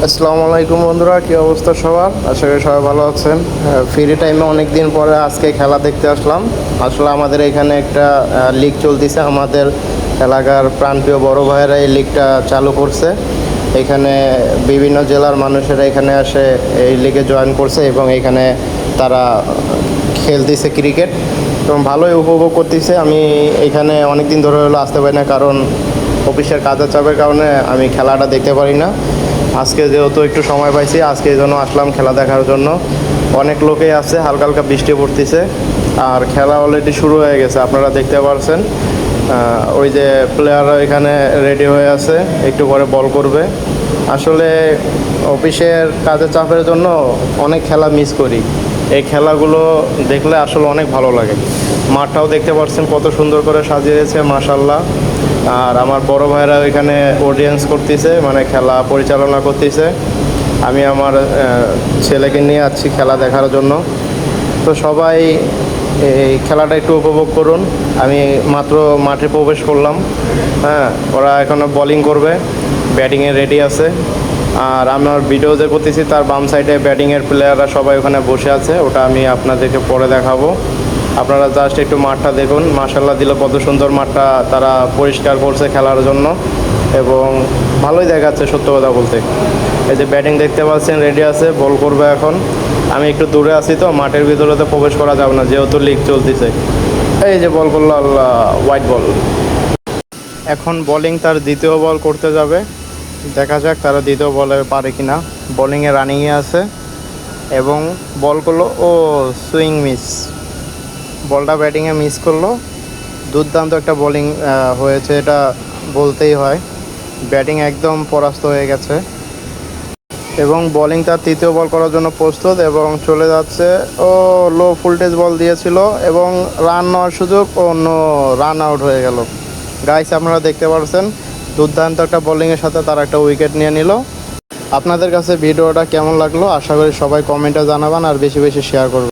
আসসালামু আলাইকুম বন্ধুরা, কী অবস্থা সবার? আশা করি সবাই ভালো আছেন। ফ্রি টাইমে অনেক দিন পরে আজকে খেলা দেখতে আসলাম। আসলে আমাদের এখানে একটা লিগ চলতেছে, আমাদের এলাকার প্রাণপ্রিয় বড় ভাইয়েরা এই লিগটা চালু করছে। এখানে বিভিন্ন জেলার মানুষেরা এখানে আসে এই লিগে জয়েন করছে এবং এখানে তারা খেলতেছে ক্রিকেট এবং ভালোই উপভোগ করতেছে। আমি এখানে অনেক দিন ধরে হলো আসতে পারি না, কারণ অফিসের কাজের চাপের কারণে আমি খেলাটা দেখতে পারি না। আজকে যেহেতু একটু সময় পাইছি, আজকে এই জন্য আসলাম খেলা দেখার জন্য। অনেক লোকেই আছে, হালকা হালকা বৃষ্টি পড়তেছে আর খেলা অলরেডি শুরু হয়ে গেছে, আপনারা দেখতে পারছেন। ওই যে প্লেয়াররা এখানে রেডি হয়ে আছে, একটু পরে বল করবে। আসলে অফিসের কাজের চাপের জন্য অনেক খেলা মিস করি। এই খেলাগুলো দেখলে আসলে অনেক ভালো লাগে। মাঠটাও দেখতে পাচ্ছেন কত সুন্দর করে সাজিয়েছে, মাশাল্লাহ। আর আমার বড় ভাইরা এখানে অডিয়েন্স করতেছে, মানে খেলা পরিচালনা করতেছে। আমি আমার ছেলেকে নিয়ে আসছি খেলা দেখার জন্য। তো সবাই এই খেলাটা একটু উপভোগ করুন। আমি মাত্র মাঠে প্রবেশ করলাম। হ্যাঁ, ওরা এখনও বোলিং করবে, ব্যাটিংয়ে রেডি আছে। আর আমার ভিডিও যে করতেছি তার বাম সাইডে ব্যাটিংয়ের প্লেয়াররা সবাই ওখানে বসে আছে, ওটা আমি আপনাদেরকে পরে দেখাবো। আপনারা জাস্ট একটু মাঠটা দেখুন, মাশাল্লাহ দিল কত সুন্দর মাঠটা তারা পরিষ্কার করছে খেলার জন্য এবং ভালোই দেখাচ্ছে সত্য কথা বলতে। এই যে ব্যাটিং দেখতে পাচ্ছেন রেডি আছে, বল করবে এখন। আমি একটু দূরে আছি তো মাঠের ভিতরে তো প্রবেশ করা যাবে না, যেহেতু লিগ চলতেছে। এই যে বল করলো, আল্লাহ, হোয়াইট বল। এখন বোলিং তার দ্বিতীয় বল করতে যাবে, দেখা যাক তারা দ্বিতীয় বলে পারে কিনা। বোলিংয়ে রানিংয়ে আছে এবং বল করলো, ও সুইং মিস, বলটা ব্যাটিংয়ে মিস করলো। দুর্দান্ত একটা বোলিং হয়েছে, এটা বলতেই হয়। ব্যাটিং একদম পরাস্ত হয়ে গেছে এবং বোলিং তার তৃতীয় বল করার জন্য প্রস্তুত এবং চলে যাচ্ছে। ও লো ফুলটেজ বল দিয়েছিল এবং রান নেওয়ার সুযোগ, ও নো, রান আউট হয়ে গেল। গাইস, আপনারা দেখতে পাচ্ছেন দুর্দান্ত একটা বোলিংয়ের সাথে তারা একটা উইকেট নিয়ে নিল। আপনাদের কাছে ভিডিওটা কেমন লাগলো আশা করি সবাই কমেন্টে জানাবেন আর বেশি বেশি শেয়ার করবেন।